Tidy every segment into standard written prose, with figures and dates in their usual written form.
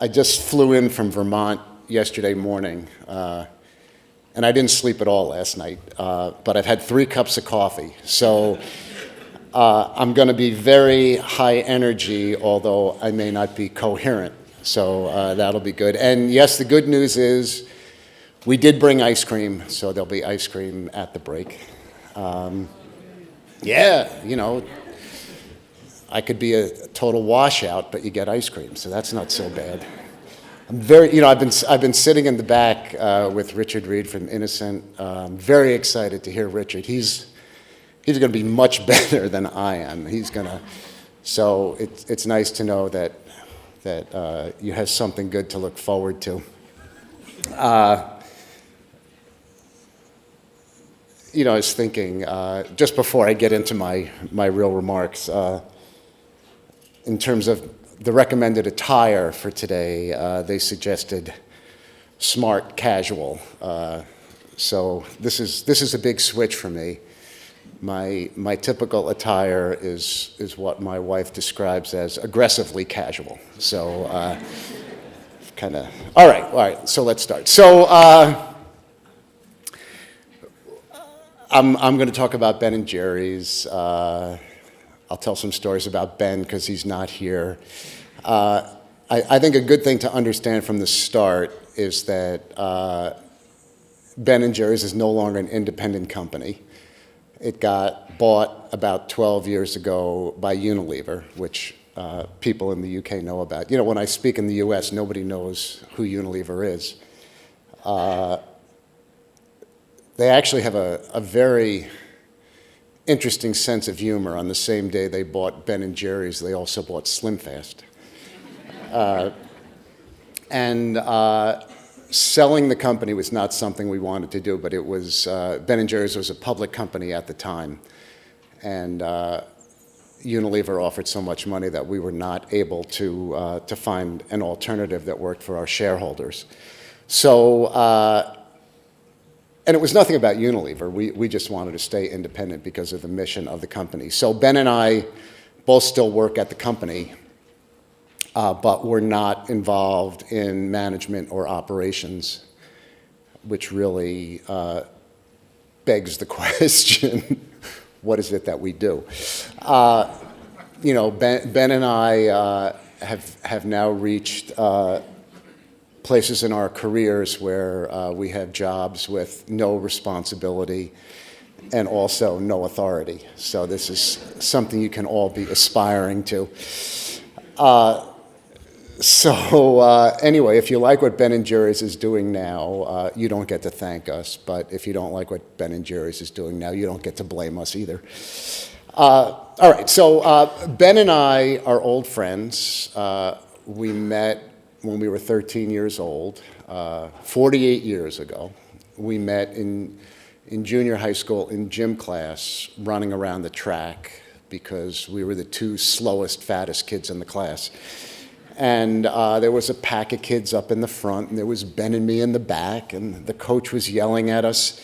I just flew in from Vermont yesterday morning, and I didn't sleep at all last night, but I've had 3 cups of coffee. So I'm going to be very high energy, although I may not be coherent. So that'll be good. And yes, the good news is we did bring ice cream, so there'll be ice cream at the break. Yeah, you know, I could be a total washout, but you get ice cream, so that's not so bad. I'm very, you know, I've been sitting in the back with Richard Reed from Innocent. Very excited to hear Richard. He's going to be much better than I am. So it's nice to know that you have something good to look forward to. You know, I was thinking, just before I get into my real remarks, in terms of the recommended attire for today, they suggested smart casual. So this is a big switch for me. My typical attire is what my wife describes as aggressively casual. So kind of, all right, so let's start. So I'm going to talk about Ben and Jerry's. I'll tell some stories about Ben because he's not here. I think a good thing to understand from the start is that Ben and Jerry's is no longer an independent company. It got bought about 12 years ago by Unilever, which people in the UK know about. You know, when I speak in the US, nobody knows who Unilever is. They actually have a very interesting sense of humor. On the same day they bought Ben and Jerry's, they also bought Slim Fast. Selling the company was not something we wanted to do, but it was, Ben and Jerry's was a public company at the time. And Unilever offered so much money that we were not able to find an alternative that worked for our shareholders. So, and it was nothing about Unilever. We just wanted to stay independent because of the mission of the company. So Ben and I both still work at the company, but we're not involved in management or operations, which really begs the question, what is it that we do? You know, Ben and I have now reached places in our careers where we have jobs with no responsibility and also no authority. So this is something you can all be aspiring to. Anyway, if you like what Ben & Jerry's is doing now, you don't get to thank us. But if you don't like what Ben & Jerry's is doing now, you don't get to blame us either. All right, so Ben and I are old friends. We met when we were 13 years old, 48 years ago. We met in junior high school in gym class, running around the track because we were the 2 slowest, fattest kids in the class. And there was a pack of kids up in the front, and there was Ben and me in the back, and the coach was yelling at us,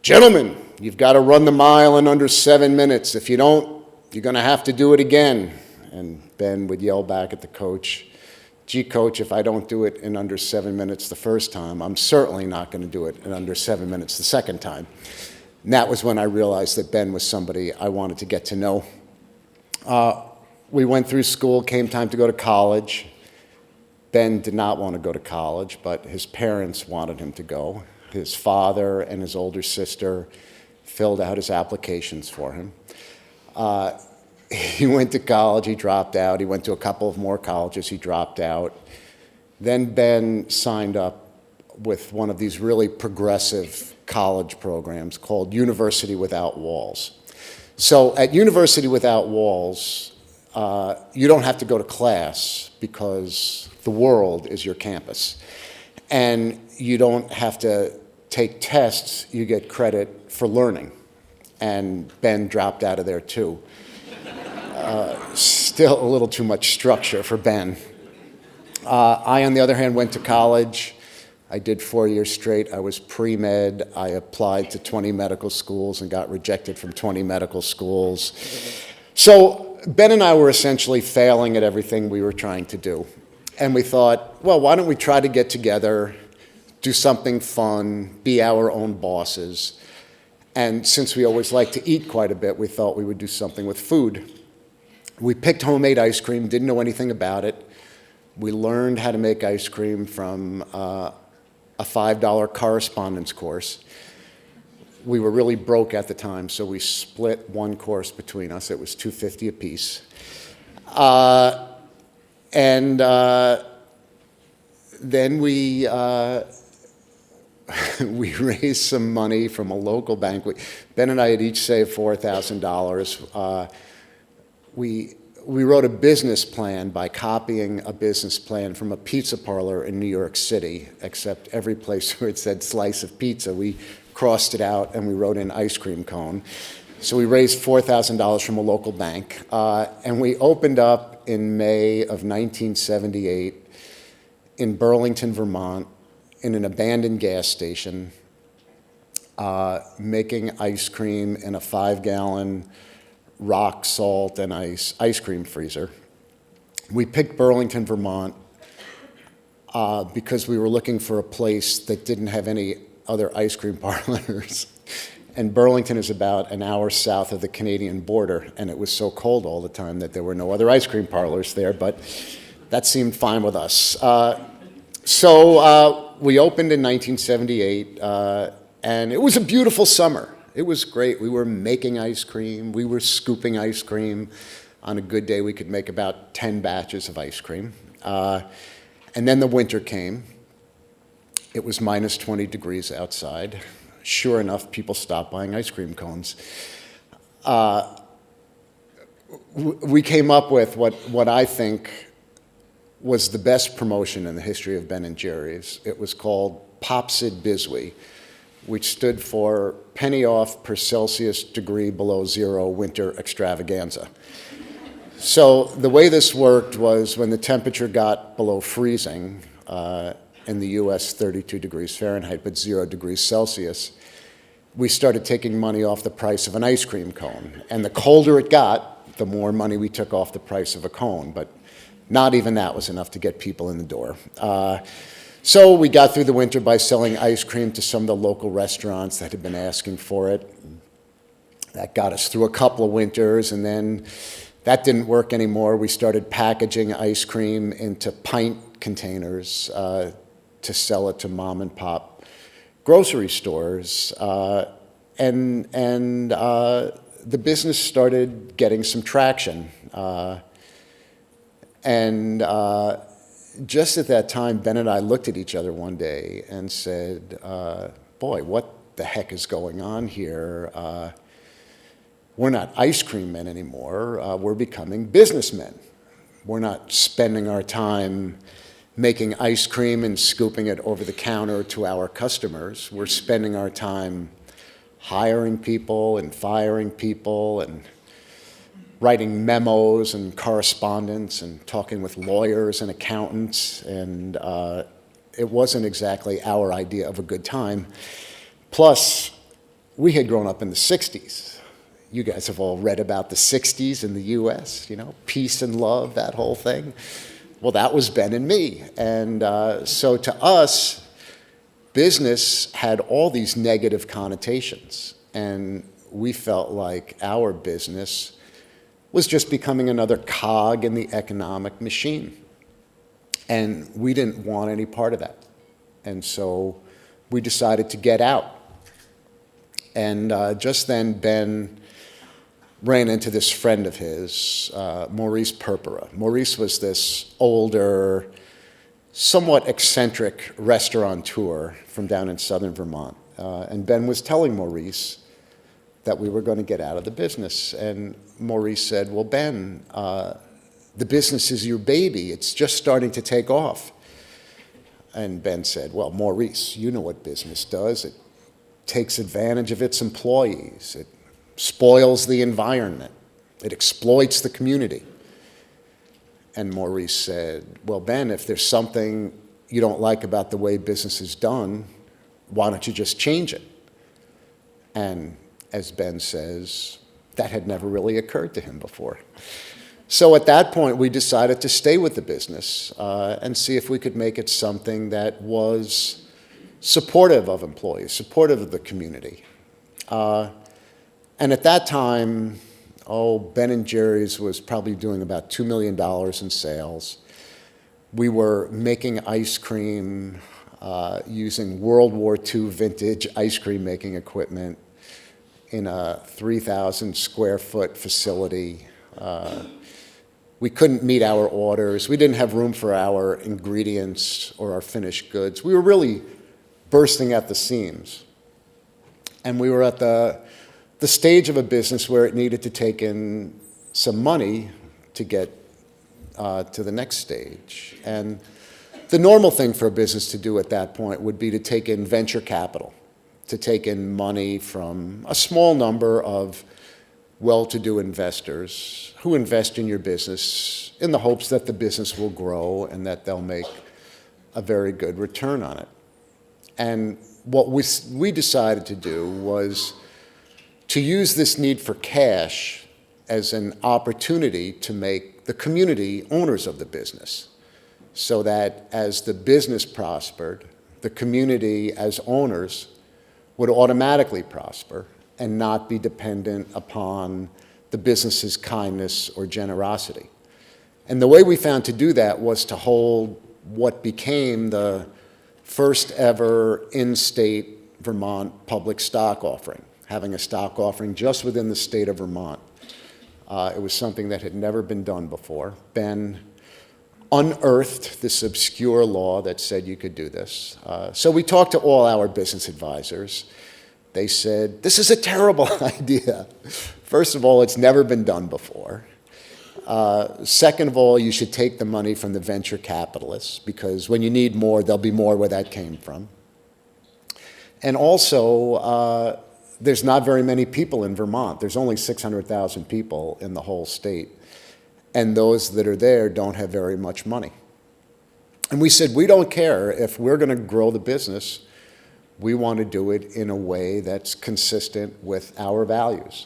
"Gentlemen, you've got to run the mile in under 7 minutes. If you don't, you're going to have to do it again." And Ben would yell back at the coach, "Gee, coach, if I don't do it in under 7 minutes the first time, I'm certainly not going to do it in under 7 minutes the second time." And that was when I realized that Ben was somebody I wanted to get to know. We went through school, came time to go to college. Ben did not want to go to college, but his parents wanted him to go. His father and his older sister filled out his applications for him. He went to college, he dropped out. He went to a couple of more colleges, he dropped out. Then Ben signed up with one of these really progressive college programs called University Without Walls. So at University Without Walls, you don't have to go to class because the world is your campus. And you don't have to take tests, you get credit for learning. And Ben dropped out of there too. Still a little too much structure for Ben. I, on the other hand, went to college. I did 4 years straight. I was pre-med. I applied to 20 medical schools and got rejected from 20 medical schools. So Ben and I were essentially failing at everything we were trying to do. And we thought, well, why don't we try to get together, do something fun, be our own bosses. And since we always like to eat quite a bit, we thought we would do something with food. We picked homemade ice cream, didn't know anything about it. We learned how to make ice cream from a $5 correspondence course. We were really broke at the time, so we split one course between us. It was $2.50 a piece. Then we we raised some money from a local bank. Ben and I had each saved $4,000. We wrote a business plan by copying a business plan from a pizza parlor in New York City, except every place where it said slice of pizza, we crossed it out and we wrote in ice cream cone. So we raised $4,000 from a local bank, and we opened up in May of 1978 in Burlington, Vermont, in an abandoned gas station, making ice cream in a 5-gallon rock salt and ice cream freezer. We picked Burlington, Vermont, because we were looking for a place that didn't have any other ice cream parlors. And Burlington is about an hour south of the Canadian border, and it was so cold all the time that there were no other ice cream parlors there, but that seemed fine with us. So we opened in 1978, and it was a beautiful summer. It was great. We were making ice cream. We were scooping ice cream. On a good day, we could make about 10 batches of ice cream. And then the winter came. It was minus 20 degrees outside. Sure enough, people stopped buying ice cream cones. We came up with what I think was the best promotion in the history of Ben & Jerry's. It was called Popsid Biswee, which stood for penny off per Celsius degree below zero winter extravaganza. So the way this worked was when the temperature got below freezing, in the US 32 degrees Fahrenheit, but 0 degrees Celsius, we started taking money off the price of an ice cream cone. And the colder it got, the more money we took off the price of a cone. But not even that was enough to get people in the door. So we got through the winter by selling ice cream to some of the local restaurants that had been asking for it. That got us through a couple of winters, and then that didn't work anymore. We started packaging ice cream into pint containers to sell it to mom and pop grocery stores. And the business started getting some traction. Just at that time, Ben and I looked at each other one day and said, boy, what the heck is going on here? We're not ice cream men anymore. We're becoming businessmen. We're not spending our time making ice cream and scooping it over the counter to our customers. We're spending our time hiring people and firing people and writing memos and correspondence and talking with lawyers and accountants, and it wasn't exactly our idea of a good time. Plus, we had grown up in the 60s. You guys have all read about the 60s in the US, you know, peace and love, that whole thing. Well, that was Ben and me. And so to us, business had all these negative connotations, and we felt like our business was just becoming another cog in the economic machine. And we didn't want any part of that. And so we decided to get out. And just then, Ben ran into this friend of his, Maurice Purpura. Maurice was this older, somewhat eccentric restaurateur from down in southern Vermont. And Ben was telling Maurice that we were going to get out of the business. And Maurice said, well, Ben, the business is your baby. It's just starting to take off. And Ben said, well, Maurice, you know what business does. It takes advantage of its employees. It spoils the environment. It exploits the community. And Maurice said, well, Ben, if there's something you don't like about the way business is done, why don't you just change it? And as Ben says, that had never really occurred to him before. So at that point, we decided to stay with the business and see if we could make it something that was supportive of employees, supportive of the community. And at that time, Ben & Jerry's was probably doing about $2 million in sales. We were making ice cream using World War II vintage ice cream making equipment in a 3,000 square foot facility. We couldn't meet our orders. We didn't have room for our ingredients or our finished goods. We were really bursting at the seams. And we were at the stage of a business where it needed to take in some money to get to the next stage. And the normal thing for a business to do at that point would be to take in venture capital, to take in money from a small number of well-to-do investors who invest in your business in the hopes that the business will grow and that they'll make a very good return on it. And what we decided to do was to use this need for cash as an opportunity to make the community owners of the business, so that as the business prospered, the community as owners would automatically prosper and not be dependent upon the business's kindness or generosity. And the way we found to do that was to hold what became the first ever in-state Vermont public stock offering, having a stock offering just within the state of Vermont. It was something that had never been done before. Ben unearthed this obscure law that said you could do this. So we talked to all our business advisors. They said, this is a terrible idea. First of all, it's never been done before. Second of all, you should take the money from the venture capitalists, because when you need more, there'll be more where that came from. And also, there's not very many people in Vermont. There's only 600,000 people in the whole state. And those that are there don't have very much money. And we said, we don't care if we're going to grow the business. We want to do it in a way that's consistent with our values.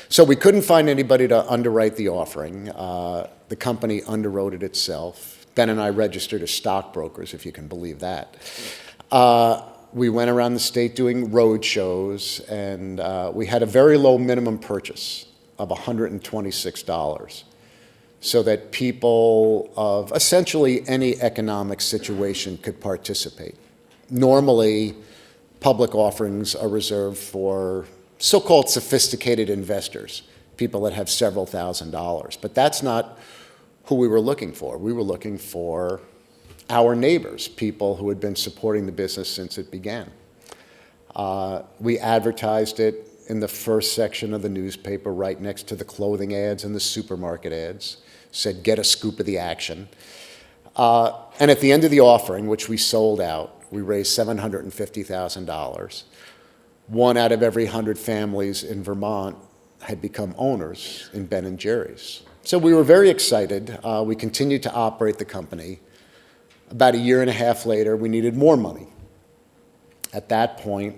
So we couldn't find anybody to underwrite the offering. The company underwrote it itself. Ben and I registered as stockbrokers, if you can believe that. We went around the state doing road shows, and we had a very low minimum purchase of $126, so that people of essentially any economic situation could participate. Normally, public offerings are reserved for so-called sophisticated investors, people that have several $1,000s. But that's not who we were looking for. We were looking for our neighbors, people who had been supporting the business since it began. We advertised it in the first section of the newspaper, right next to the clothing ads and the supermarket ads. Said, get a scoop of the action. And at the end of the offering, which we sold out, we raised $750,000. 1 out of every 100 families in Vermont had become owners in Ben & Jerry's. So we were very excited. We continued to operate the company. About a year and a half later, we needed more money. At that point,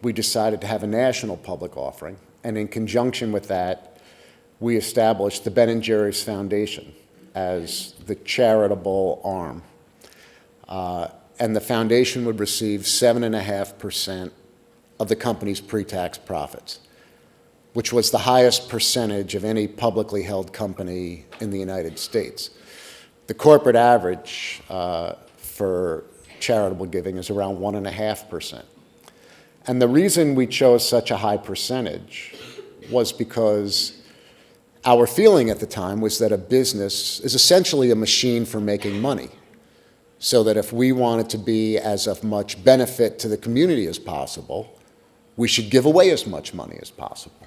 we decided to have a national public offering. And in conjunction with that, we established the Ben & Jerry's Foundation as the charitable arm. And the foundation would receive 7.5% of the company's pre-tax profits, which was the highest percentage of any publicly held company in the United States. The corporate average for charitable giving is around 1.5%. And the reason we chose such a high percentage was because our feeling at the time was that a business is essentially a machine for making money, so that if we wanted to be as of much benefit to the community as possible, we should give away as much money as possible.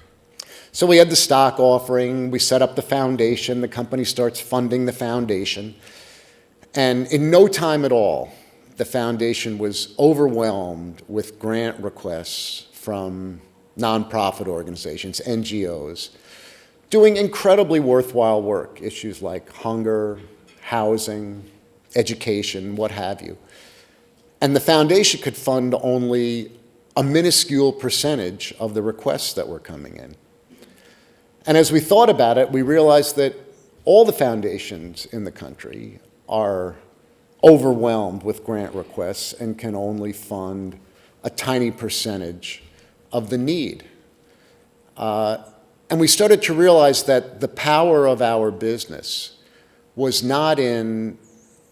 So we had the stock offering, we set up the foundation, the company starts funding the foundation, and in no time at all, the foundation was overwhelmed with grant requests from nonprofit organizations, NGOs, doing incredibly worthwhile work, issues like hunger, housing, education, what have you. And the foundation could fund only a minuscule percentage of the requests that were coming in. And as we thought about it, we realized that all the foundations in the country are overwhelmed with grant requests and can only fund a tiny percentage of the need. And we started to realize that the power of our business was not in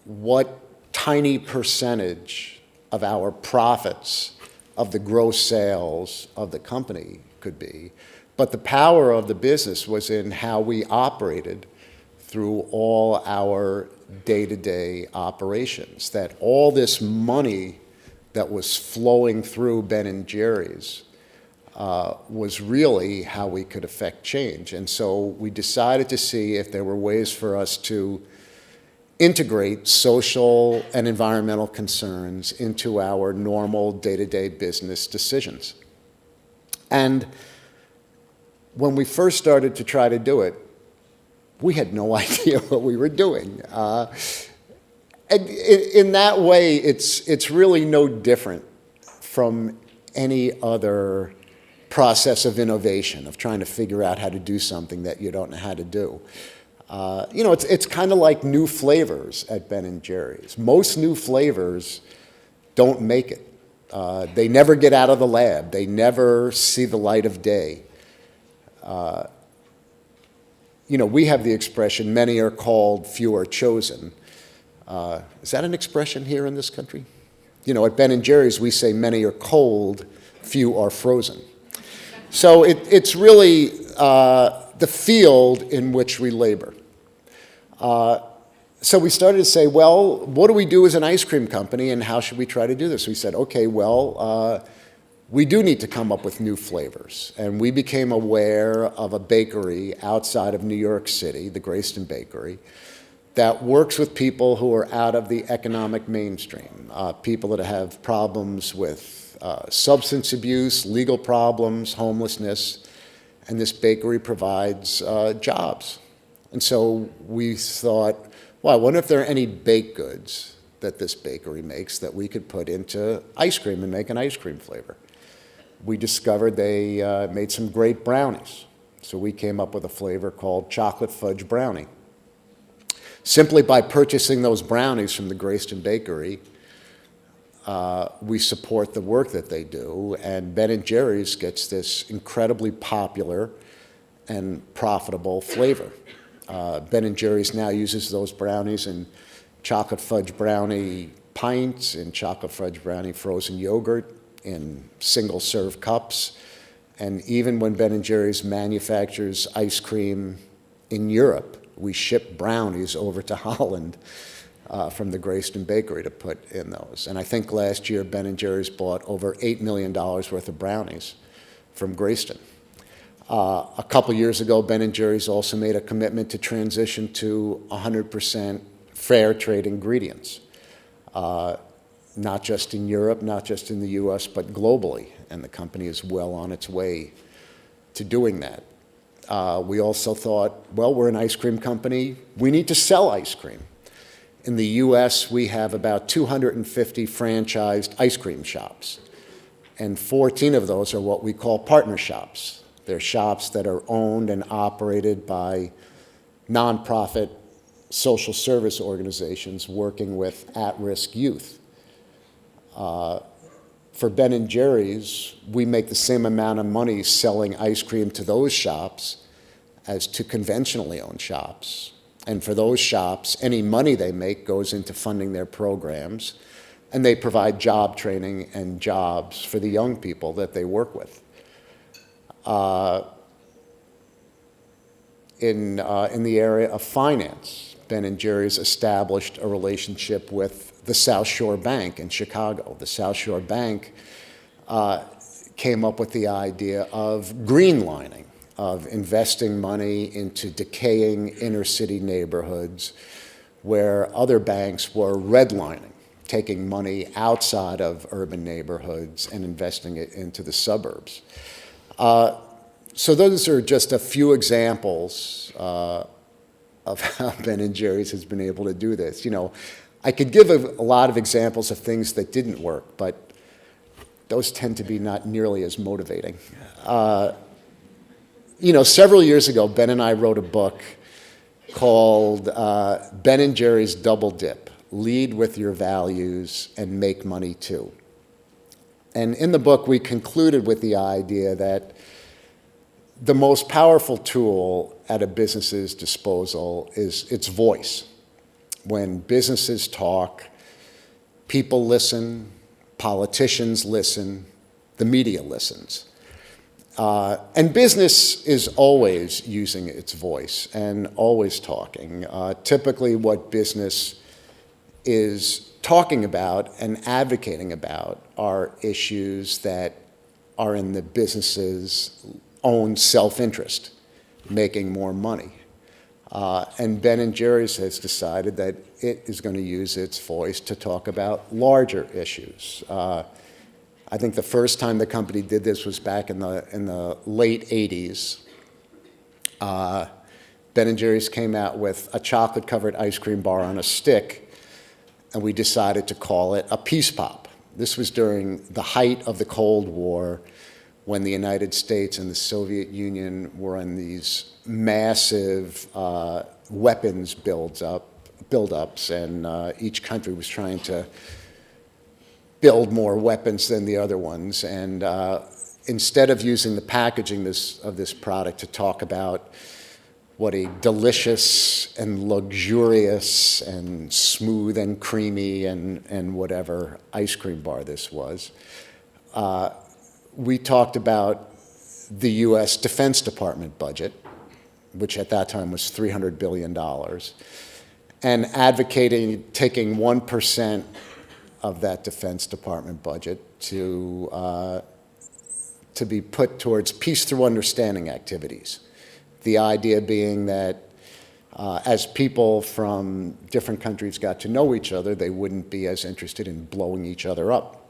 what tiny percentage of our profits of the gross sales of the company could be, but the power of the business was in how we operated through all our day-to-day operations, that all this money that was flowing through Ben & Jerry's was really how we could affect change. And so we decided to see if there were ways for us to integrate social and environmental concerns into our normal day-to-day business decisions. And when we first started to try to do it, we had no idea what we were doing. And in that way, it's really no different from any other process of innovation, of trying to figure out how to do something that you don't know how to do. It's kind of like new flavors at Ben & Jerry's. Most new flavors don't make it. They never get out of the lab. They never see the light of day. We have the expression, many are called, few are chosen. Is that an expression here in this country? At Ben & Jerry's, we say many are cold, few are frozen. So it's really the field in which we labor. So we started to say, well, what do we do as an ice cream company, and how should we try to do this? We said, okay, well, we do need to come up with new flavors. And we became aware of a bakery outside of New York City, the Grayston Bakery, that works with people who are out of the economic mainstream, people that have problems with substance abuse, legal problems, homelessness, and this bakery provides jobs. And so we thought, well, I wonder if there are any baked goods that this bakery makes that we could put into ice cream and make an ice cream flavor. We discovered they made some great brownies. So we came up with a flavor called chocolate fudge brownie. Simply by purchasing those brownies from the Grayston Bakery, we support the work that they do, and Ben & Jerry's gets this incredibly popular and profitable flavor. Ben & Jerry's now uses those brownies in chocolate fudge brownie pints, in chocolate fudge brownie frozen yogurt, in single-serve cups, and even when Ben & Jerry's manufactures ice cream in Europe, we ship brownies over to Holland from the Grayston Bakery to put in those. And I think last year Ben & Jerry's bought over $8 million worth of brownies from Grayston. A couple years ago, Ben & Jerry's also made a commitment to transition to 100% fair trade ingredients, not just in Europe, not just in the US, but globally. And the company is well on its way to doing that. We also thought, well, we're an ice cream company. We need to sell ice cream. In the US, we have about 250 franchised ice cream shops, and 14 of those are what we call partner shops. They're shops that are owned and operated by nonprofit social service organizations working with at-risk youth. For Ben & Jerry's, we make the same amount of money selling ice cream to those shops as to conventionally owned shops. And for those shops, any money they make goes into funding their programs, and they provide job training and jobs for the young people that they work with. In the area of finance, Ben & Jerry's established a relationship with the South Shore Bank in Chicago. The South Shore Bank came up with the idea of greenlining, of investing money into decaying inner city neighborhoods where other banks were redlining, taking money outside of urban neighborhoods and investing it into the suburbs. So those are just a few examples of how Ben & Jerry's has been able to do this. I could give a lot of examples of things that didn't work, but those tend to be not nearly as motivating. Several years ago, Ben and I wrote a book called Ben and Jerry's Double Dip: Lead with Your Values and Make Money Too. And in the book, we concluded with the idea that the most powerful tool at a business's disposal is its voice. When businesses talk, people listen, politicians listen, the media listens. And business is always using its voice and always talking. Typically what business is talking about and advocating about are issues that are in the business's own self-interest, making more money. And Ben & Jerry's has decided that it is going to use its voice to talk about larger issues. I think the first time the company did this was back in the late 80s. Ben & Jerry's came out with a chocolate-covered ice cream bar on a stick, and we decided to call it a Peace Pop. This was during the height of the Cold War, when the United States and the Soviet Union were on these massive weapons buildups, and each country was trying to build more weapons than the other ones. And instead of using the packaging of this product to talk about what a delicious and luxurious and smooth and creamy and whatever ice cream bar this was, we talked about the U.S. Defense Department budget, which at that time was $300 billion, and advocating taking 1% of that Defense Department budget to be put towards peace through understanding activities. The idea being that as people from different countries got to know each other, they wouldn't be as interested in blowing each other up.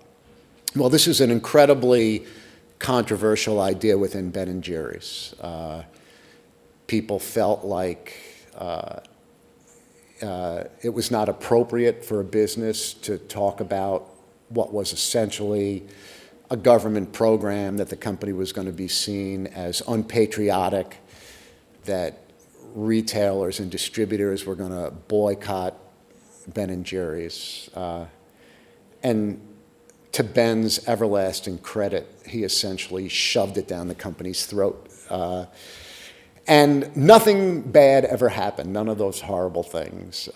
Well, this is an incredibly controversial idea within Ben & Jerry's. People felt like it was not appropriate for a business to talk about what was essentially a government program, that the company was going to be seen as unpatriotic, that retailers and distributors were going to boycott Ben & Jerry's. And to Ben's everlasting credit, he essentially shoved it down the company's throat. And nothing bad ever happened, none of those horrible things.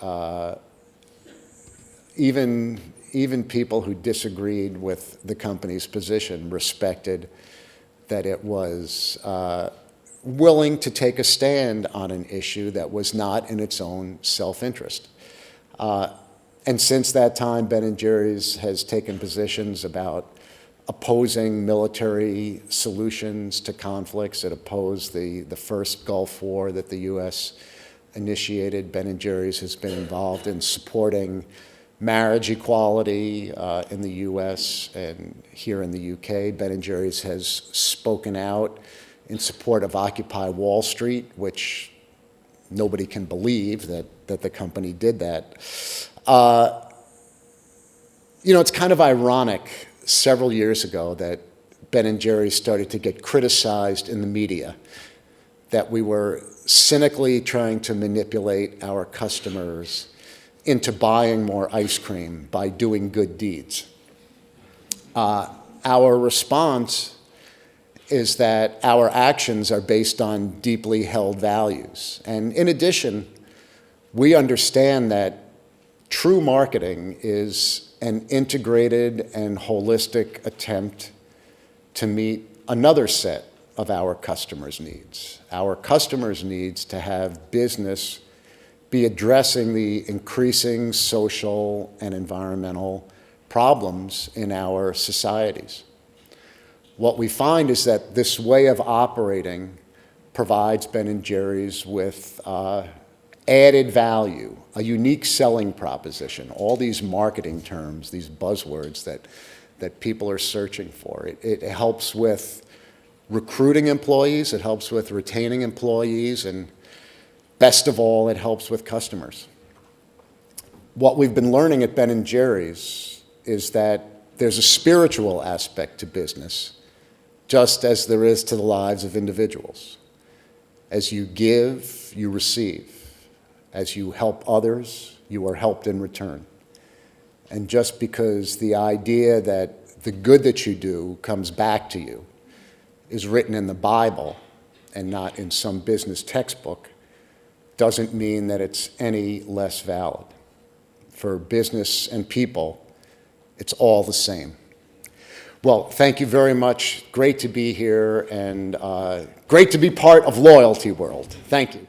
Even people who disagreed with the company's position respected that it was willing to take a stand on an issue that was not in its own self-interest. And since that time, Ben & Jerry's has taken positions about opposing military solutions to conflicts. It opposed the first Gulf War that the U.S. initiated. Ben & Jerry's has been involved in supporting marriage equality in the U.S. and here in the U.K. Ben & Jerry's has spoken out in support of Occupy Wall Street, which nobody can believe that the company did that. It's kind of ironic, several years ago, that Ben & Jerry's started to get criticized in the media, that we were cynically trying to manipulate our customers into buying more ice cream by doing good deeds. Our response is that our actions are based on deeply held values. And in addition, we understand that true marketing is an integrated and holistic attempt to meet another set of our customers' needs. Our customers' needs to have business be addressing the increasing social and environmental problems in our societies. What we find is that this way of operating provides Ben & Jerry's with added value, a unique selling proposition, all these marketing terms, these buzzwords that people are searching for. It helps with recruiting employees, it helps with retaining employees, and best of all, it helps with customers. What we've been learning at Ben & Jerry's is that there's a spiritual aspect to business, just as there is to the lives of individuals. As you give, you receive. As you help others, you are helped in return. And just because the idea that the good that you do comes back to you is written in the Bible and not in some business textbook doesn't mean that it's any less valid. For business and people, it's all the same. Well, thank you very much. Great to be here and great to be part of Loyalty World. Thank you.